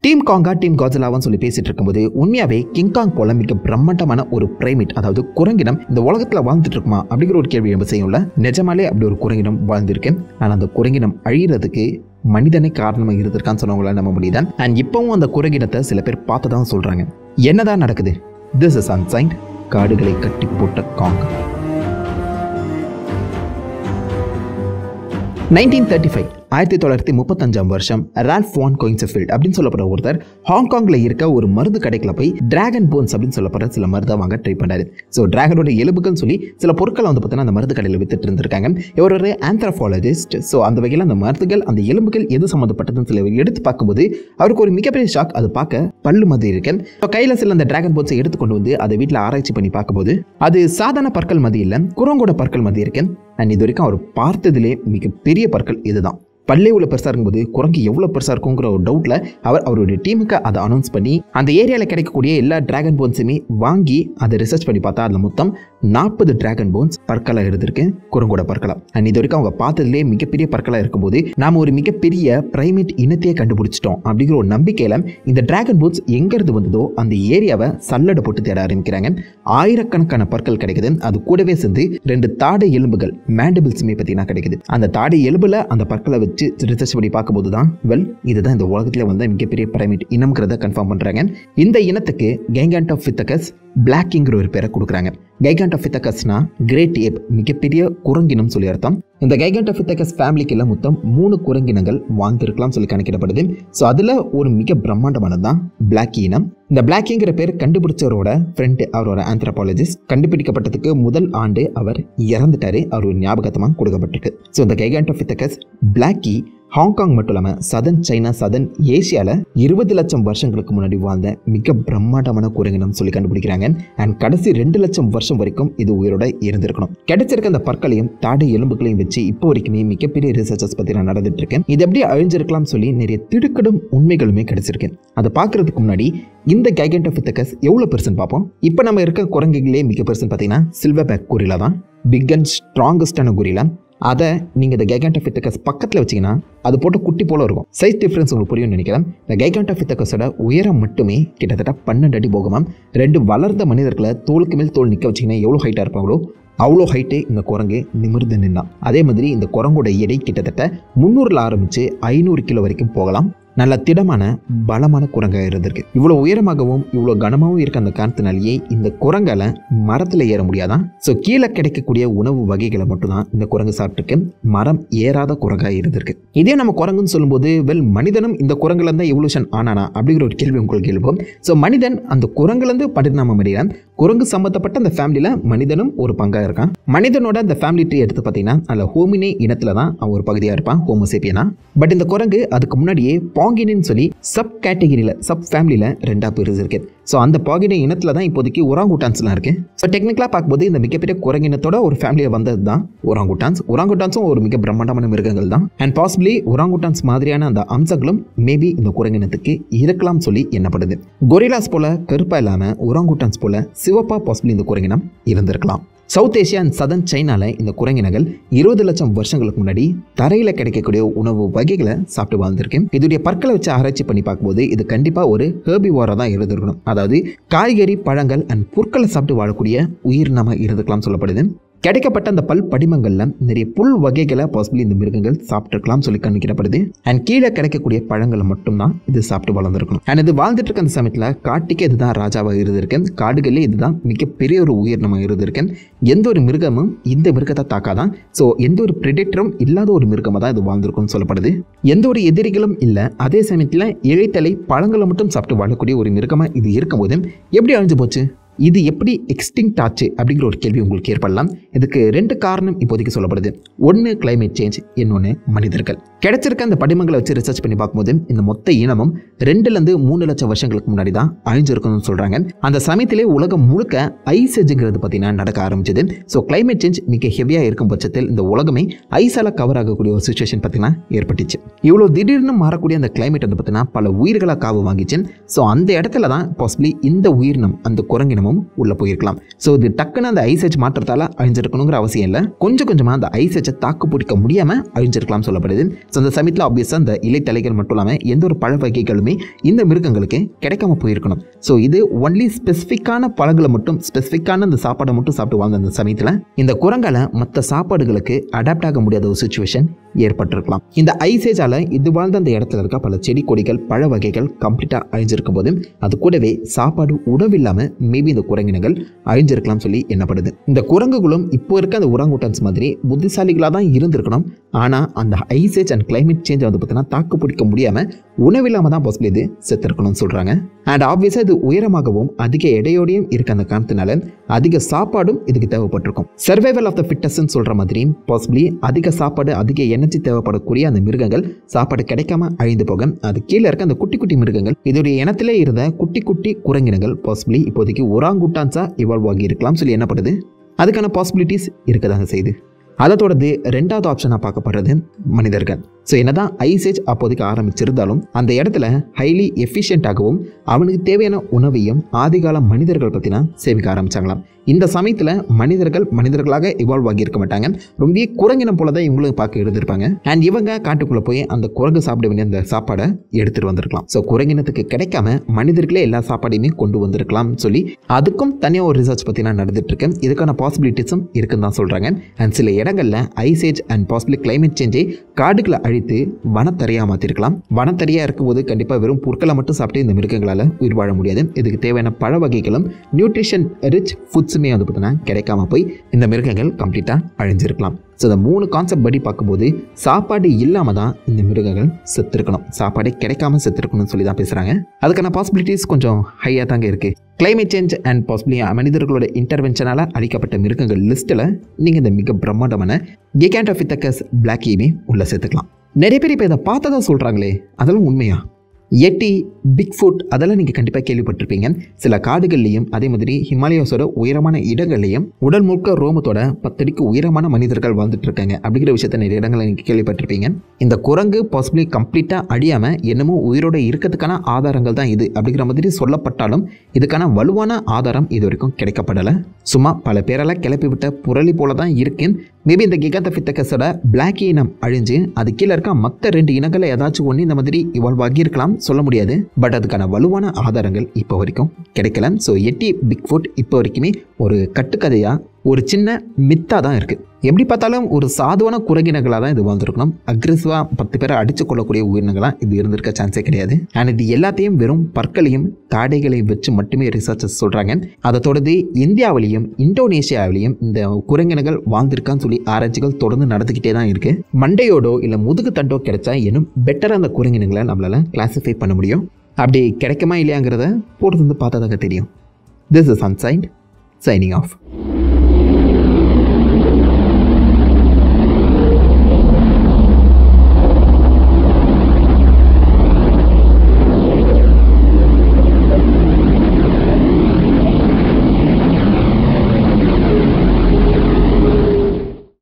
Team காங்கா team காட்ஸிலாவான்னு சொல்லி பேசிட்டு இருக்கும்போது உண்மையாவே கிங்காங் போல மிக பிரம்மாண்டமான ஒரு பிரைமேட், அதாவது குரங்கினம் இந்த உலகத்தில் வாழ்ந்துட்டு இருக்குமா அப்படிங்கிற ஒரு கேள்வி நம்ம செய்யும்ல. நிஜமாலே அப்படி ஒரு குரங்கினம் வாழ்ந்திருக்கேன். ஆனால் அந்த குரங்கினம் அழிகிறதுக்கு மனிதனே காரணமாக இருந்திருக்கான்னு சொன்னவங்கள நம்ப முடியுதான். அண்ட் இப்பவும் அந்த குரங்கினத்தை சில பேர் பார்த்துதான் சொல்றாங்க. என்னதான் நடக்குது? This is unsigned. காடுகளை கட்டி போட்ட காங். 1935 ரால்ஃப் வான் கோயின்செஃபீல்ட் அப்படின்னு சொல்லப்படுற ஒருத்தர் ஹாங்காங்கில் இருக்க ஒரு மருந்து கடைக்குள்ள போய் டிராகன் போன்ஸ் அப்படின்னு சொல்லப்படுற சில மருந்தை வாங்க ட்ரை பண்ணாரு. ஸோ டிராகனோட எலும்புகள்னு சொல்லி சில பொருட்களை வந்து பார்த்தீங்கன்னா அந்த மருந்து கடையில் வித்துட்டு இருந்திருக்காங்க. இவர் ஒரு ஆந்த்ரோபாலஜிஸ்ட். ஸோ அந்த வகையில் அந்த மருந்துகள் அந்த எலும்புகள் எது சம்மந்தப்பட்டதுன்னு சில எடுத்து பார்க்கும்போது அவருக்கு ஒரு மிகப்பெரிய ஷாக். அது பார்க்க பல்லு மாதிரி இருக்கு. ஸோ கையில் சில அந்த டிராகன் போன்ஸை எடுத்துக்கொண்டு வந்து அதை வீட்டில் ஆராய்ச்சி பண்ணி பார்க்கும்போது அது சாதாரண பற்கள் மதி இல்லை, குரங்கோட பற்கள் மதி இருக்கு. அண்ட் இது வரைக்கும் அவர் பார்த்ததிலே மிகப்பெரிய பற்கள் இதுதான். பல்லே உள்ள பெருசாக இருக்கும்போது குரங்கு எவ்வளோ பெருசாக இருக்குங்கிற ஒரு டவுட்டில் அவருடைய டீமுக்கு அதை அனௌன்ஸ் பண்ணி அந்த ஏரியாவில் கிடைக்கக்கூடிய எல்லா டிராகன் போன்ஸுமே வாங்கி அதை ரிசர்ச் பண்ணி பார்த்தா அதில் மொத்தம் 40 டிராகன் போன்ஸ் பற்களாக இருந்திருக்கு, குரங்கோட பற்களாக. அண்ட் இது வரைக்கும் அவங்க பார்த்ததுலேயே மிகப்பெரிய பற்களாக இருக்கும்போது நாம் ஒரு மிகப்பெரிய பிரைமேட் இனத்தையே கண்டுபிடிச்சிட்டோம் அப்படிங்கிற ஒரு நம்பிக்கையில் இந்த டிராகன் போன்ஸ் எங்கேருந்து வந்ததோ அந்த ஏரியாவை சல்லடை போட்டு தேட ஆரம்பிக்கிறாங்க. ஆயிரக்கணக்கான பற்கள் கிடைக்குது. அது கூடவே சேர்ந்து 2 தாடை எலும்புகள் மேண்டிபிள்ஸுமே பார்த்தீங்கன்னா கிடைக்குது. அந்த தாடை எலும்பில் அந்த பற்களை வச்சு ரிசர்ச் பண்ணி பார்க்கும்போது தான் இதுதான் இந்த உலகத்தில் வந்து மிகப்பெரிய பிரைமேட் இனம்ங்கிறத கன்ஃபார்ம் பண்ணுறாங்க. இந்த இனத்துக்கு கைகான்டோபித்தகஸ் பிளாக்கிங்கிற ஒரு பேரை கொடுக்குறாங்க. கைகான்டோபித்தகஸ்னா கிரேட் ஏப், மிகப்பெரிய குரங்கினம் சொல்லி அர்த்தம். இந்த கைகான்டோபித்தகஸ் ஃபேமிலிக்குள்ள மொத்தம் 3 குரங்கினங்கள் வாழ்ந்திருக்கலாம் சொல்லி கணக்கிடப்படுது. ஸோ அதில் ஒரு மிக பிரம்மாண்டமானது தான் பிளாக்கி இனம். இந்த பிளாக்கிங்கிற பேர் கண்டுபிடிச்சவரோட ஃப்ரெண்டு, அவரோட ஆந்த்ரோபாலஜிஸ்ட். கண்டுபிடிக்கப்பட்டதுக்கு முதல் ஆண்டு அவர் இறந்துட்டாரு. அவர் ஒரு ஞாபகத்தமாக கொடுக்கப்பட்டிருக்கு. ஸோ இந்த கைகான்டோபித்தகஸ் பிளாக்கி ஹாங்காங் மட்டும் இல்லாமல் சதன் சைனா, சதன் ஏசியாவில் 20 லட்சம் வருஷங்களுக்கு முன்னாடி வாழ்ந்த மிக பிரம்மாண்டமான குரங்கினம் சொல்லி கண்டுபிடிக்கிறாங்க. அண்ட் கடைசி 2 லட்சம் வருஷம் வரைக்கும் இது உயிரோட இருந்திருக்கணும். கிடைச்சிருக்க அந்த பற்களையும் தாடை எலும்புகளையும் வச்சு இப்போ வரைக்குமே மிகப்பெரிய ரிசர்ச்சஸ் பற்றி நான் நடந்துட்டு இருக்கேன். இது எப்படி அழிஞ்சிருக்கலாம் சொல்லி நிறைய திடுக்கிடும் உண்மைகளுமே கிடைச்சிருக்கு. அதை பார்க்கறதுக்கு முன்னாடி இந்த கைகான்டோபித்தகஸ் எவ்வளோ பெருசுன்னு பார்ப்போம். இப்போ நம்ம இருக்க குரங்குகளே மிக பெருசுன்னு பார்த்தீங்கன்னா சில்வர் பேக் கொரிலா தான், பிக் அண்ட் ஸ்ட்ராங்கஸ்டான கொரிலா. அதை நீங்கள் இந்த கைகான்டோபித்தகஸ் பக்கத்தில் வச்சிங்கன்னா அது போட்டு குட்டி போல இருக்கும். சைஸ் டிஃப்ரென்ஸ் உங்களுக்கு புரியும்னு நினைக்கிறேன். இந்த கைகான்டோபித்தகஸோட உயரம் மட்டுமே கிட்டத்தட்ட 12 அடி போகுமாம். 2 வளர்ந்த மனிதர்களை தோளுக்கு மேல் தோல் நிற்க வச்சிங்கன்னா எவ்வளோ ஹைட்டாக இருப்பாங்களோ அவ்வளோ ஹைட்டு இந்த குரங்கு நிமிர்ந்து நின்னான். அதே மாதிரி இந்த குரங்கோட எடை கிட்டத்தட்ட 300ல் ஆரம்பித்து 500 கிலோ வரைக்கும் போகலாம். நல்ல திடமான பலமான குரங்காக இருந்திருக்கு. இவ்வளோ உயரமாகவும் இவ்வளோ கனமாகவும் இருக்க அந்த காரணத்தினாலேயே இந்த குரங்கால மரத்தில் ஏற முடியாதான். ஸோ கீழே கிடைக்கக்கூடிய உணவு வகைகளை மட்டும்தான் இந்த குரங்கு சாப்பிட்டுருக்கு. மரம் ஏறாத குரங்காக இருந்திருக்கு. இதே நம்ம குரங்குன்னு சொல்லும்போது மனிதனும் இந்த குரங்குலேருந்து எவல்யூஷன் ஆனானா அப்படிங்கிற ஒரு கேள்வி உங்களுக்கு எழுப்போம். ஸோ மனிதன் அந்த குரங்குலேருந்து பரிணாமம் அடைகிறான். குரங்கு சம்மந்தப்பட்ட அந்த ஃபேமிலியில் மனிதனும் ஒரு பங்காக இருக்கான். மனிதனோட அந்த ஃபேமிலி ட்ரீ எடுத்து பார்த்தீங்கன்னா அதில் ஹோமினே இனத்தில் தான் அவன் ஒரு பகுதியாக இருப்பான், ஹோமோசேப்பியனா. பட் இந்த குரங்கு அதுக்கு முன்னாடியே பாங்கினின்னு சொல்லி சப் கேட்டகிரியில், சப் ஃபேமிலியில் 2 பிரிவு இருக்கு. ஸோ அந்த பாகினே இனத்தில் தான் இப்போதைக்கு ஒராங்குட்டான்ஸ்லாம் இருக்கு. ஸோ டெக்னிக்கலாக பார்க்கும்போது இந்த மிகப்பெரிய குரங்கினத்தோட ஒரு ஃபேமிலியை வந்தது தான் ஒராங்குட்டான்ஸ். ஒராங்குட்டான்ஸும் ஒரு மிக பிரம்மாண்டமான மிருகங்கள் தான். அண்ட் பாசிபிளி ஒராங்குட்டான்ஸ் மாதிரியான அந்த அம்சங்களும் மேபி இந்த குரங்கினத்துக்கு இருக்கலாம் சொல்லி எண்ணப்படுது. கொரிலாஸ் போல கருப்பா இல்லாமல் ஒராங்குட்டான்ஸ் போல சிவப்பா பாசிபிளி இந்த குரங்கினம் இருந்திருக்கலாம். சவுத் ஏசியா அண்ட் சதன் சைனாவில் இந்த குரங்கினங்கள் 20 லட்சம் வருஷங்களுக்கு முன்னாடி தரையில் கிடைக்கக்கூடிய உணவு வகைகளை சாப்பிட்டு வாழ்ந்திருக்கு. இதோடைய பற்களை வச்சு ஆராய்ச்சி பண்ணி பார்க்கும்போது இது கண்டிப்பாக ஒரு ஹெர்பிவோரா தான் இருந்திருக்கணும். அதாவது காய்கறி, பழங்கள் அண்ட் புற்களை சாப்பிட்டு வாழக்கூடிய உயிரினமாக இருந்துக்கலாம் சொல்லப்படுது. கிடைக்கப்பட்ட அந்த பல் படிமங்களில் நிறைய புல் வகைகளை பாசிபிளி இந்த மிருகங்கள் சாப்பிட்டுருக்கலாம் சொல்லி கணிக்கப்படுது. அண்ட் கீழே கிடைக்கக்கூடிய பழங்களை மட்டும்தான் இது சாப்பிட்டு வளர்ந்துருக்கணும். அண்ட் இது வாழ்ந்துட்டு இருக்க அந்த சமயத்தில் காட்டுக்கே இதுதான் ராஜாவாக இருந்திருக்கு. காடுகளே இதுதான் மிகப்பெரிய ஒரு உயிரினமாக இருந்திருக்கு. எந்த ஒரு மிருகமும் இந்த மிருகத்தை தாக்காதான். ஸோ எந்த ஒரு பிரெடேட்டரும் இல்லாத ஒரு மிருகமாக தான் இது வாழ்ந்திருக்கும்னு சொல்லப்படுது. எந்த ஒரு எதிரிகளும் இல்லை. அதே சமயத்தில் இழைத்தலை பழங்களை மட்டும் சாப்பிட்டு வாழக்கூடிய ஒரு மிருகமாக இது இருக்கும்போது எப்படி அழிஞ்சு போச்சு? இது எப்படி எக்ஸ்டிங்க்ட் ஆச்சு அப்படிங்கிற ஒரு கேள்வி உங்களுக்கு ஏற்படலாம். இதுக்கு 2 காரணம் இப்போதைக்கு சொல்லப்படுது. ஒன்று கிளைமேட் சேஞ்ச், இன்னொன்று மனிதர்கள். கிடைச்சிருக்க அந்த படிமங்களை வச்சு ரிசர்ச் பண்ணி பார்க்கும்போது இந்த மொத்த இனமும் 2லேருந்து 3 லட்சம் வருஷங்களுக்கு முன்னாடி தான் அழிஞ்சிருக்குன்னு சொல்கிறாங்க. அந்த சமயத்திலே உலகம் முழுக்க ஐஸ் ஏஜுங்கிறது பார்த்தீங்கன்னா நடக்க ஆரம்பிச்சது. ஸோ கிளைமேட் சேஞ்ச் மிக ஹெவியாக இருக்கும் பட்சத்தில் இந்த உலகமே ஐஸால் கவர் ஆகக்கூடிய ஒரு சுச்சுவேஷன் பார்த்தீங்கன்னா ஏற்பட்டுச்சு. இவ்வளோ திடீர்னு மாறக்கூடிய அந்த கிளைமேட் வந்து பார்த்தீங்கன்னா பல உயிர்களை காவு வாங்கிச்சு. ஸோ அந்த இடத்துல தான் பாசிபிளி இந்த உயிரினம், அந்த குரங்கினம் தெரியாமல் உள்ளே போயிருக்கலாம். ஸோ இது டக்குன்னு அந்த ஐஸ் எட்ஜ் மாற்றத்தால் அழிஞ்சிருக்கணுங்கிற அவசியம் இல்லை. கொஞ்சம் கொஞ்சமாக அந்த ஐஸ் எட்ஜை தாக்கு பிடிக்க முடியாமல் அழிஞ்சிருக்கலாம் சொல்லப்படுது. ஸோ அந்த சமயத்தில் ஆப்வியஸாக அந்த இலைத்தலைகள் மட்டும் இல்லாமல் எந்த ஒரு பழ வகைகளுமே இந்த மிருகங்களுக்கு கிடைக்காம போயிருக்கணும். ஸோ இது ஒன்லி ஸ்பெசிஃபிக்கான பழங்களை மட்டும், ஸ்பெசிஃபிக்கான அந்த சாப்பாடை மட்டும் சாப்பிட்டு வாழ்ந்த அந்த சமயத்தில் இந்த குரங்கால மற்ற சாப்பாடுகளுக்கு அடாப்ட் ஆக முடியாத ஒரு சுச்சுவேஷன் ஏற்பட்டிருக்கலாம். இந்த ஐஸ் ஏஜால இது வாழ்ந்த அந்த இடத்துல இருக்க பல செடி கொடிகள் பழ வகைகள் கம்ப்ளீட்டாக அழிஞ்சிருக்கும் போது அது கூடவே சாப்பாடு உணவு இல்லாமல் மேபி இந்த குரங்கினங்கள் அழிஞ்சிருக்கலாம் சொல்லி எண்ணப்படுது. இந்த குரங்குகளும் இப்போ இருக்க அந்த உரங்குட்டன்ஸ் மாதிரி புத்திசாலிகளாக தான் இருந்திருக்கணும். ஆனால் அந்த ice age and climate change வந்து பார்த்தீங்கன்னா தாக்கு பிடிக்க முடியாமல் உணவில்லாமல் தான் பாசிபிள் இது செத்துருக்கணும்னு சொல்கிறாங்க. அண்ட் ஆப்வியஸாக இது உயரமாகவும் அதிக எடையோடையும் இருக்க அந்த காரணத்தினால அதிக சாப்பாடும் இதுக்கு தேவைப்பட்டிருக்கும். சர்வைவல் ஆஃப் த ஃபிட்டஸ்ன்னு சொல்கிற மாதிரி பாசிபிளி அதிக சாப்பாடு அதிக எனர்ஜி தேவைப்படக்கூடிய அந்த மிருகங்கள் சாப்பாடு கிடைக்காம அழிந்து போக அது கீழே இருக்க அந்த குட்டி குட்டி மிருகங்கள் இதோடைய இனத்திலே இருந்த குட்டி குட்டி குரங்கினங்கள் பாசிபிளி இப்போதைக்கு ஒராங்குட்டான்ஸா இவால்வ் ஆகி இருக்கலாம் சொல்லி என்னப்படுது. அதுக்கான பாசிபிலிட்டிஸ் இருக்கதாங்க செய்யுது. அதை தொடர்ந்து ரெண்டாவது ஆப்ஷனாக பார்க்கப்படுறது மனிதர்கள். ஸோ என்னதான் ஐஸ் ஏஜ் அப்போதைக்கு ஆரம்பிச்சிருந்தாலும் அந்த இடத்துல ஹைலி எஃபிஷியண்டாகவும் அவனுக்கு தேவையான உணவையும் ஆதிகால மனிதர்கள் பற்றினா சேமிக்க ஆரம்பித்தாங்களாம். இந்த சமயத்தில் மனிதர்களாக இவால்வ் ஆகியிருக்க மாட்டாங்க. ரொம்ப குரங்கினம் போல தான் இவங்களும் பார்க்க இருந்திருப்பாங்க. அண்ட் இவங்க காட்டுக்குள்ளே போய் அந்த குரங்கு சாப்பிட வேண்டிய அந்த சாப்பாடை எடுத்துகிட்டு வந்திருக்கலாம். ஸோ குரங்கினத்துக்கு கிடைக்காம மனிதர்களே எல்லா சாப்பாடையுமே கொண்டு வந்திருக்கலாம் சொல்லி அதுக்கும் தனியாக ஒரு ரிசர்ச் பற்றினா நடந்துட்டு இருக்கு. இதுக்கான பாசிபிலிட்டிஸும் இருக்குன்னு தான் சொல்கிறாங்க. அண்ட் சில இடங்களில் ice age and possibly climate சேஞ்சை காடுகளை அழித்து வனத்தரையாக மாற்றிருக்கலாம். வனத்தரையாக இருக்கும்போது கண்டிப்பாக வெறும் புற்களை மட்டும் சாப்பிட்டு இந்த மிருகங்களால் உயிர் வாழ முடியாது. இதுக்கு தேவையான பழ வகைகளும் நியூட்ரிஷன் ரிச் ஃபுட்ஸுமே வந்து பார்த்தீங்கன்னா கிடைக்காம போய் இந்த மிருகங்கள் கம்ப்ளீட்டாக அழிஞ்சிருக்கலாம். ஸோ இந்த 3 கான்செப்ட் படி பார்க்கும்போது சாப்பாடு இல்லாமல் தான் இந்த மிருகங்கள் செத்துருக்கணும், சாப்பாடே கிடைக்காம செத்துருக்கணும்னு சொல்லி தான் பேசுகிறாங்க. அதுக்கான பாசிபிலிட்டிஸ் கொஞ்சம் ஹையாக தாங்க இருக்குது. கிளைமேட் சேஞ்ச் அண்ட் பாசிபிளி மனிதர்களோட இன்டர்வென்ஷனால் அழிக்கப்பட்ட மிருகங்கள் லிஸ்ட்டில் நீங்கள் இந்த மிக பிரம்மாண்டமான கிகாண்டோபித்தெகஸ் பிளாக்கியுமே உள்ளே சேர்த்துக்கலாம். நிறைய பேர் இப்போ இதை பார்த்ததா சொல்கிறாங்களே, அதெல்லாம் உண்மையா? எட்டி, பிக்ஃபுட் அதெல்லாம் நீங்கள் கண்டிப்பாக கேள்விப்பட்டிருப்பீங்க. சில காடுகள்லையும் அதே மாதிரி ஹிமாலயாஸோட உயரமான இடங்கள்லையும் உடல் முழுக்க ரோமத்தோட 10 அடிக்கு உயரமான மனிதர்கள் வாழ்ந்துட்டு இருக்காங்க அப்படிங்கிற விஷயத்த நிறைய இடங்களில் நீங்கள் கேள்விப்பட்டிருப்பீங்க. இந்த குரங்கு பாசிபிளி கம்ப்ளீட்டாக அழியாமல் என்னமோ உயிரோட இருக்கிறதுக்கான ஆதாரங்கள் தான் இது அப்படிங்கிற மாதிரி சொல்லப்பட்டாலும் இதுக்கான வலுவான ஆதாரம் இது வரைக்கும் கிடைக்கப்படலை. சும்மா பல பேரெல்லாம் கிளப்பி விட்ட புரளி போல தான் இருக்கு. மேபி இந்த கிகாண்டோபித்தெகஸோட பிளாக் இனம் அழிஞ்சு அது கீழே இருக்க மற்ற 2 இனங்களை ஏதாச்சும் ஒன்று இந்த மாதிரி இவால்வ் ஆகியிருக்கலாம், சொல்ல முடியாது. பட் அதுக்கான வலுவான ஆதாரங்கள் இப்போ வரைக்கும் கிடைக்கல. ஸோ எட்டி பிக்ஃபுட் இப்போ வரைக்குமே ஒரு கட்டுக்கதையாக ஒரு சின்ன மித்தாக தான் இருக்குது. எப்படி பார்த்தாலும் ஒரு சாதுவான குரங்கினங்களாக தான் இது வாழ்ந்துருக்கணும். அக்ரெசிவாக 10 பேரை அடித்து கொள்ளக்கூடிய உயிரினங்களாக இது இருந்திருக்க சான்ஸே கிடையாது. அண்ட் இது எல்லாத்தையும் வெறும் பற்களையும் தாடைகளையும் வச்சு மட்டுமே ரிசர்ச்சர்ஸ் சொல்கிறாங்க. அதை தொடர்ந்து இந்தியாவிலையும் இந்தோனேஷியாவிலையும் இந்த குரங்கினங்கள் வாழ்ந்திருக்கான்னு சொல்லி ஆராய்ச்சிகள் தொடர்ந்து நடந்துக்கிட்டே தான் இருக்குது. மண்டையோடோ இல்லை முதுகு தண்டோ கிடைச்சா இன்னும் பெட்டராக அந்த குரங்கினங்களை நம்மளால் கிளாஸிஃபை பண்ண முடியும். அப்படி கிடைக்குமா இல்லையாங்கிறத போட்டு வந்து பார்த்தா தாங்க தெரியும். This is sunshine signing off.